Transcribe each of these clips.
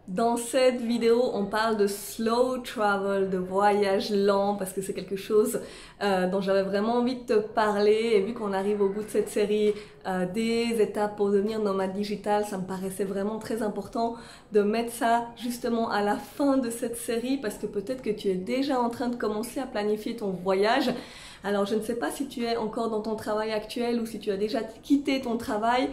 Dans cette vidéo, on parle de slow travel, de voyage lent, parce que c'est quelque chose dont j'avais vraiment envie de te parler. Et vu qu'on arrive au bout de cette série des étapes pour devenir nomade digital, ça me paraissait vraiment très important de mettre ça justement à la fin de cette série, parce que peut-être que tu es déjà en train de commencer à planifier ton voyage. Alors je ne sais pas si tu es encore dans ton travail actuel ou si tu as déjà quitté ton travail.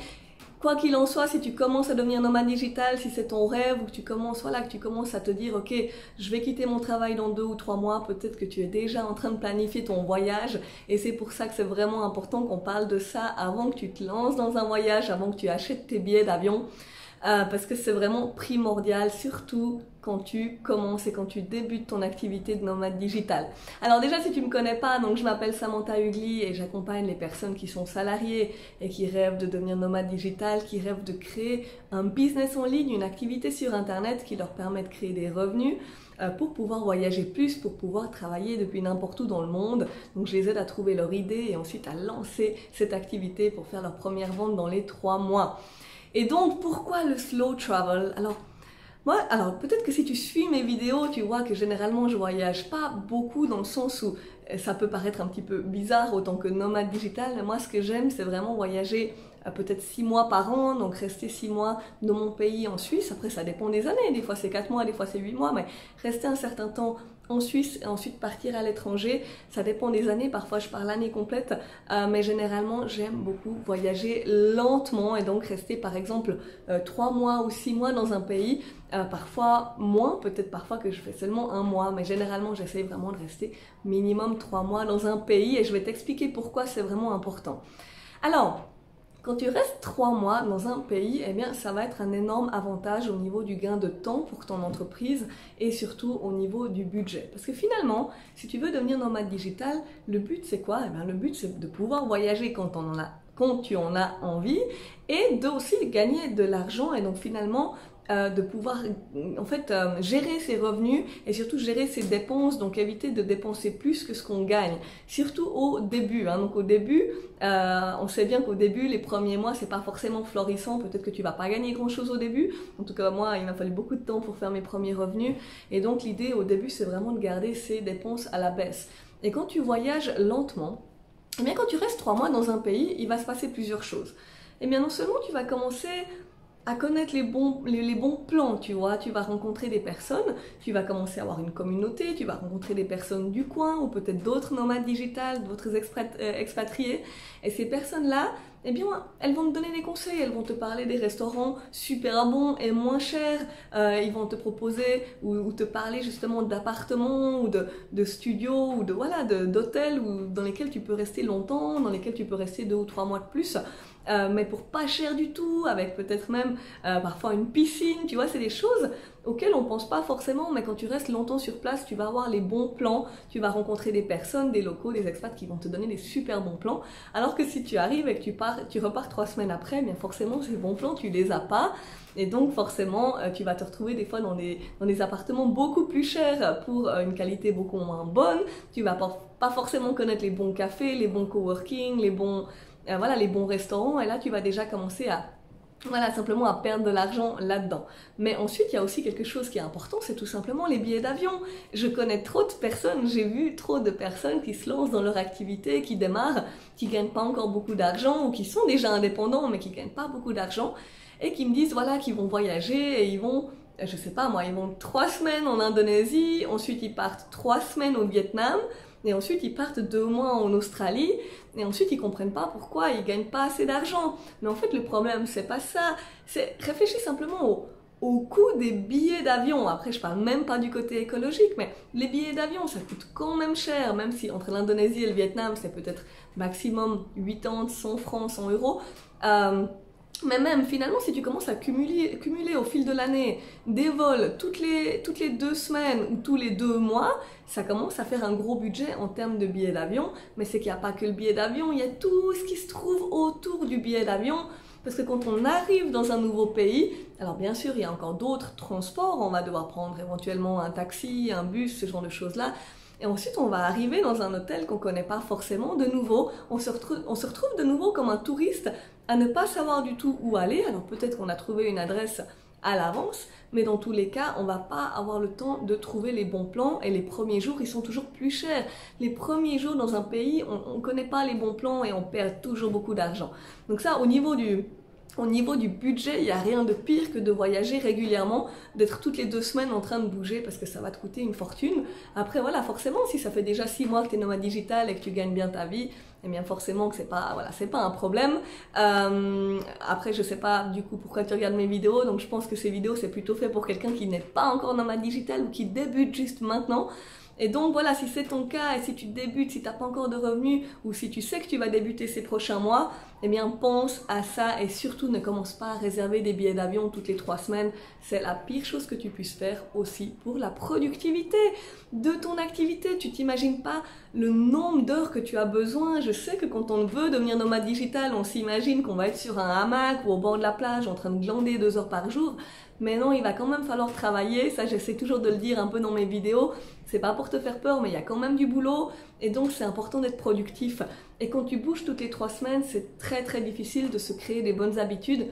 Quoi qu'il en soit, si tu commences à devenir nomade digital, si c'est ton rêve ou que tu commences, voilà, que tu commences à te dire, ok, je vais quitter mon travail dans 2 ou 3 mois, peut-être que tu es déjà en train de planifier ton voyage et c'est pour ça que c'est vraiment important qu'on parle de ça avant que tu te lances dans un voyage, avant que tu achètes tes billets d'avion. Parce que c'est vraiment primordial, surtout quand tu commences et quand tu débutes ton activité de nomade digital. Alors déjà, si tu me connais pas, donc je m'appelle Samantha Ugli et j'accompagne les personnes qui sont salariées et qui rêvent de devenir nomade digital, qui rêvent de créer un business en ligne, une activité sur Internet qui leur permet de créer des revenus pour pouvoir voyager plus, pour pouvoir travailler depuis n'importe où dans le monde. Donc je les aide à trouver leur idée et ensuite à lancer cette activité pour faire leur première vente dans les 3 mois. Et donc, pourquoi le slow travel? Alors peut-être que si tu suis mes vidéos, tu vois que généralement je voyage pas beaucoup dans le sens où ça peut paraître un petit peu bizarre autant que nomade digital, mais moi ce que j'aime c'est vraiment voyager peut-être 6 mois par an, donc rester 6 mois dans mon pays en Suisse. Après ça dépend des années, des fois c'est 4 mois, des fois c'est 8 mois, mais rester un certain temps en Suisse et ensuite partir à l'étranger, ça dépend des années, parfois je pars l'année complète, mais généralement j'aime beaucoup voyager lentement et donc rester par exemple 3 mois ou 6 mois dans un pays, parfois moins, peut-être parfois que je fais seulement 1 mois, mais généralement j'essaye vraiment de rester minimum 3 mois dans un pays et je vais t'expliquer pourquoi c'est vraiment important. Alors, quand tu restes 3 mois dans un pays, eh bien, ça va être un énorme avantage au niveau du gain de temps pour ton entreprise et surtout au niveau du budget. Parce que finalement, si tu veux devenir nomade digital, le but c'est quoi? Eh bien, le but c'est de pouvoir voyager quand tu en as envie et de aussi gagner de l'argent et donc finalement de pouvoir en fait gérer ses revenus et surtout gérer ses dépenses, donc éviter de dépenser plus que ce qu'on gagne, surtout au début. Donc au début, on sait bien qu'au début, les premiers mois, c'est pas forcément florissant, peut-être que tu vas pas gagner grand chose au début. En tout cas moi, il m'a fallu beaucoup de temps pour faire mes premiers revenus et donc l'idée au début, c'est vraiment de garder ses dépenses à la baisse. Et quand tu voyages lentement, eh bien quand tu restes 3 mois dans un pays, il va se passer plusieurs choses. Eh bien non seulement tu vas commencer à connaître les bons plans, tu vois, tu vas rencontrer des personnes, tu vas commencer à avoir une communauté, tu vas rencontrer des personnes du coin ou peut-être d'autres nomades digitales, d'autres expatriés. Et ces personnes-là, eh bien, elles vont te donner des conseils, elles vont te parler des restaurants super bons et moins chers, ils vont te proposer ou te parler justement d'appartements ou de studios ou d'hôtels dans lesquels tu peux rester longtemps, dans lesquels tu peux rester 2 ou 3 mois de plus. Mais pour pas cher du tout, avec peut-être même parfois une piscine, tu vois, c'est des choses auxquelles on pense pas forcément, mais quand tu restes longtemps sur place, tu vas avoir les bons plans, tu vas rencontrer des personnes, des locaux, des expats qui vont te donner des super bons plans, alors que si tu arrives et que tu repars 3 semaines après, bien forcément ces bons plans, tu les as pas, et donc forcément tu vas te retrouver des fois dans des appartements beaucoup plus chers pour une qualité beaucoup moins bonne, tu vas pas forcément connaître les bons cafés, les bons coworking, les bons restaurants, et là tu vas déjà commencer à simplement à perdre de l'argent là-dedans. Mais ensuite, il y a aussi quelque chose qui est important, c'est tout simplement les billets d'avion. Je connais trop de personnes, j'ai vu trop de personnes qui se lancent dans leur activité, qui démarrent, qui gagnent pas encore beaucoup d'argent, ou qui sont déjà indépendants, mais qui gagnent pas beaucoup d'argent, et qui me disent, voilà, qu'ils vont voyager, et ils vont, je sais pas moi, ils vont 3 semaines en Indonésie, ensuite ils partent 3 semaines au Vietnam, et ensuite ils partent 2 mois en Australie, et ensuite ils comprennent pas pourquoi ils gagnent pas assez d'argent. Mais en fait le problème c'est pas ça, c'est réfléchis simplement au coût des billets d'avion. Après je parle même pas du côté écologique, mais les billets d'avion ça coûte quand même cher, même si entre l'Indonésie et le Vietnam c'est peut-être maximum 80, 100 francs, 100 euros. Mais même finalement, si tu commences à cumuler au fil de l'année des vols toutes les 2 semaines ou tous les 2 mois, ça commence à faire un gros budget en termes de billets d'avion. Mais c'est qu'il n'y a pas que le billet d'avion, il y a tout ce qui se trouve autour du billet d'avion. Parce que quand on arrive dans un nouveau pays, alors bien sûr, il y a encore d'autres transports, on va devoir prendre éventuellement un taxi, un bus, ce genre de choses-là. Et ensuite, on va arriver dans un hôtel qu'on ne connaît pas forcément. De nouveau, on se retrouve de nouveau comme un touriste à ne pas savoir du tout où aller. Alors peut-être qu'on a trouvé une adresse à l'avance, mais dans tous les cas, on va pas avoir le temps de trouver les bons plans et les premiers jours, ils sont toujours plus chers. Les premiers jours dans un pays, on connaît pas les bons plans et on perd toujours beaucoup d'argent. Donc ça, au niveau du budget, il n'y a rien de pire que de voyager régulièrement, d'être toutes les 2 semaines en train de bouger parce que ça va te coûter une fortune. Après voilà, forcément, si ça fait déjà 6 mois que tu es nomade digital et que tu gagnes bien ta vie, eh bien forcément que c'est pas un problème. Après je sais pas du coup pourquoi tu regardes mes vidéos, donc je pense que ces vidéos c'est plutôt fait pour quelqu'un qui n'est pas encore nomade digital ou qui débute juste maintenant. Et donc voilà, si c'est ton cas et si tu débutes, si tu n'as pas encore de revenus ou si tu sais que tu vas débuter ces prochains mois, eh bien pense à ça et surtout ne commence pas à réserver des billets d'avion toutes les 3 semaines. C'est la pire chose que tu puisses faire aussi pour la productivité de ton activité. Tu t'imagines pas le nombre d'heures que tu as besoin. Je sais que quand on veut devenir nomade digital, on s'imagine qu'on va être sur un hamac ou au bord de la plage en train de glander 2 heures par jour. Mais non, il va quand même falloir travailler, ça j'essaie toujours de le dire un peu dans mes vidéos, c'est pas pour te faire peur, mais il y a quand même du boulot, et donc c'est important d'être productif. Et quand tu bouges toutes les 3 semaines, c'est très très difficile de se créer des bonnes habitudes,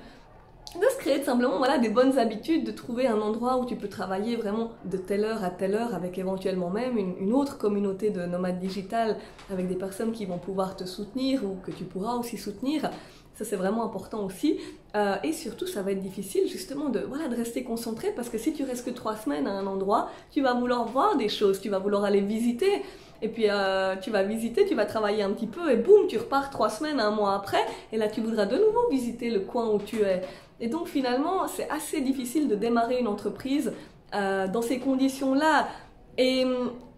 de se créer simplement voilà, des bonnes habitudes, de trouver un endroit où tu peux travailler vraiment de telle heure à telle heure, avec éventuellement même une autre communauté de nomades digital, avec des personnes qui vont pouvoir te soutenir, ou que tu pourras aussi soutenir. Ça c'est vraiment important aussi, et surtout ça va être difficile justement de rester concentré, parce que si tu restes que 3 semaines à un endroit, tu vas vouloir voir des choses, tu vas vouloir aller visiter, et puis tu vas visiter, tu vas travailler un petit peu et boum, tu repars 3 semaines, 1 mois après, et là tu voudras de nouveau visiter le coin où tu es. Et donc finalement c'est assez difficile de démarrer une entreprise dans ces conditions-là. Et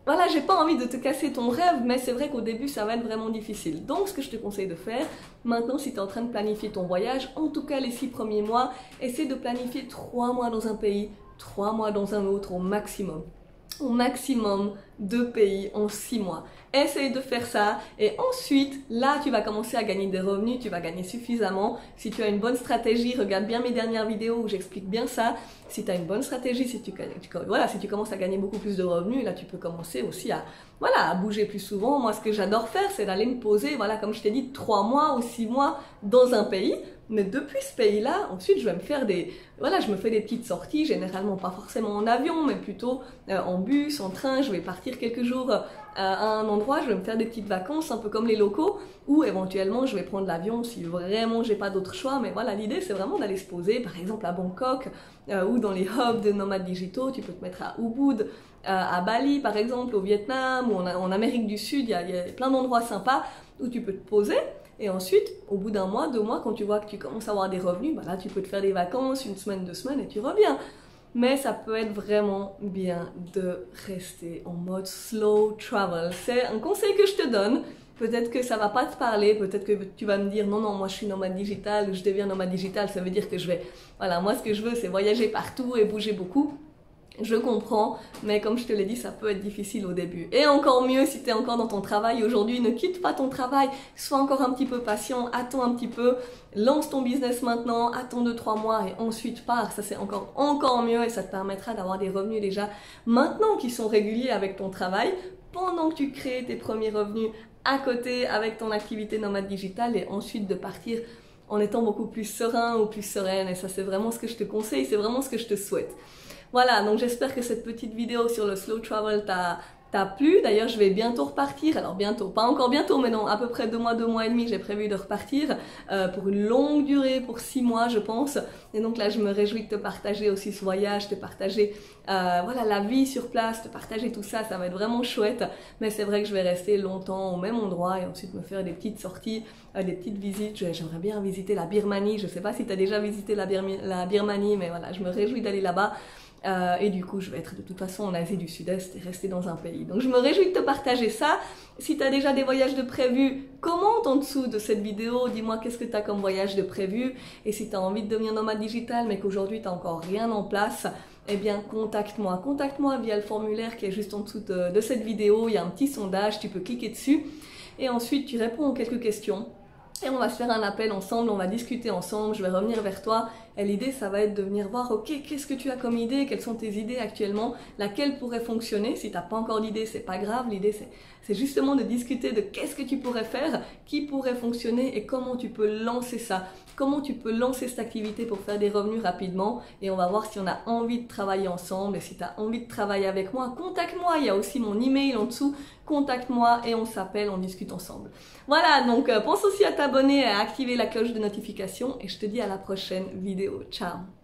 voilà, j'ai pas envie de te casser ton rêve, mais c'est vrai qu'au début ça va être vraiment difficile. Donc ce que je te conseille de faire, maintenant si tu es en train de planifier ton voyage, en tout cas les 6 premiers mois, essaie de planifier 3 mois dans un pays, 3 mois dans un autre au maximum. Au maximum 2 pays en 6 mois. Essaye de faire ça et ensuite, là, tu vas commencer à gagner des revenus, tu vas gagner suffisamment. Si tu as une bonne stratégie, regarde bien mes dernières vidéos où j'explique bien ça. Si tu as une bonne stratégie, si tu commences à gagner beaucoup plus de revenus, là, tu peux commencer aussi à bouger plus souvent. Moi, ce que j'adore faire, c'est d'aller me poser, comme je t'ai dit, 3 mois ou 6 mois dans un pays. Mais depuis ce pays-là, ensuite, je vais me faire je me fais des petites sorties, généralement pas forcément en avion, mais plutôt en bus, en train. Je vais partir quelques jours à un endroit, je vais me faire des petites vacances, un peu comme les locaux, ou éventuellement je vais prendre l'avion si vraiment j'ai pas d'autre choix. Mais voilà, l'idée c'est vraiment d'aller se poser, par exemple à Bangkok, ou dans les hubs de nomades digitaux. Tu peux te mettre à Ubud, à Bali par exemple, au Vietnam, ou en Amérique du Sud, il y a plein d'endroits sympas où tu peux te poser. Et ensuite, au bout d'1 mois, 2 mois, quand tu vois que tu commences à avoir des revenus, là tu peux te faire des vacances, 1 semaine, 2 semaines et tu reviens. Mais ça peut être vraiment bien de rester en mode slow travel. C'est un conseil que je te donne. Peut-être que ça va pas te parler, peut-être que tu vas me dire non, moi je suis nomade digital, je deviens nomade digital, ça veut dire que je vais... moi ce que je veux c'est voyager partout et bouger beaucoup. Je comprends, mais comme je te l'ai dit, ça peut être difficile au début. Et encore mieux si tu es encore dans ton travail aujourd'hui, ne quitte pas ton travail, sois encore un petit peu patient, attends un petit peu, lance ton business maintenant, attends 2-3 mois et ensuite pars. Ça c'est encore mieux et ça te permettra d'avoir des revenus déjà maintenant qui sont réguliers avec ton travail, pendant que tu crées tes premiers revenus à côté avec ton activité nomade digitale, et ensuite de partir en étant beaucoup plus serein ou plus sereine. Et ça c'est vraiment ce que je te conseille, c'est vraiment ce que je te souhaite. Voilà, donc j'espère que cette petite vidéo sur le slow travel t'a plu. D'ailleurs, je vais bientôt repartir. Alors bientôt, pas encore bientôt, mais non, à peu près 2 mois et demi, j'ai prévu de repartir pour une longue durée, pour 6 mois, je pense. Et donc là, je me réjouis de te partager aussi ce voyage, te partager la vie sur place, te partager tout ça. Ça va être vraiment chouette. Mais c'est vrai que je vais rester longtemps au même endroit et ensuite me faire des petites sorties, des petites visites. J'aimerais bien visiter la Birmanie. Je sais pas si tu as déjà visité la Birmanie, mais voilà, je me réjouis d'aller là-bas. Et du coup, je vais être de toute façon en Asie du Sud-Est et rester dans un pays. Donc je me réjouis de te partager ça. Si tu as déjà des voyages de prévus, commente en dessous de cette vidéo. Dis-moi qu'est-ce que tu as comme voyage de prévu. Et si tu as envie de devenir nomade digital, mais qu'aujourd'hui tu n'as encore rien en place, eh bien contacte-moi. Contacte-moi via le formulaire qui est juste en dessous de cette vidéo. Il y a un petit sondage, tu peux cliquer dessus. Et ensuite, tu réponds aux quelques questions. Et on va se faire un appel ensemble, on va discuter ensemble, je vais revenir vers toi. Et l'idée, ça va être de venir voir, ok, qu'est-ce que tu as comme idée, quelles sont tes idées actuellement, laquelle pourrait fonctionner. Si tu n'as pas encore d'idée, c'est pas grave. L'idée, c'est justement de discuter de qu'est-ce que tu pourrais faire, qui pourrait fonctionner et comment tu peux lancer ça. comment tu peux lancer cette activité pour faire des revenus rapidement, et on va voir si on a envie de travailler ensemble. Et si tu as envie de travailler avec moi, contacte-moi, il y a aussi mon email en dessous, contacte-moi et on s'appelle, on discute ensemble. Voilà, donc pense aussi à t'abonner et à activer la cloche de notification et je te dis à la prochaine vidéo. Ciao!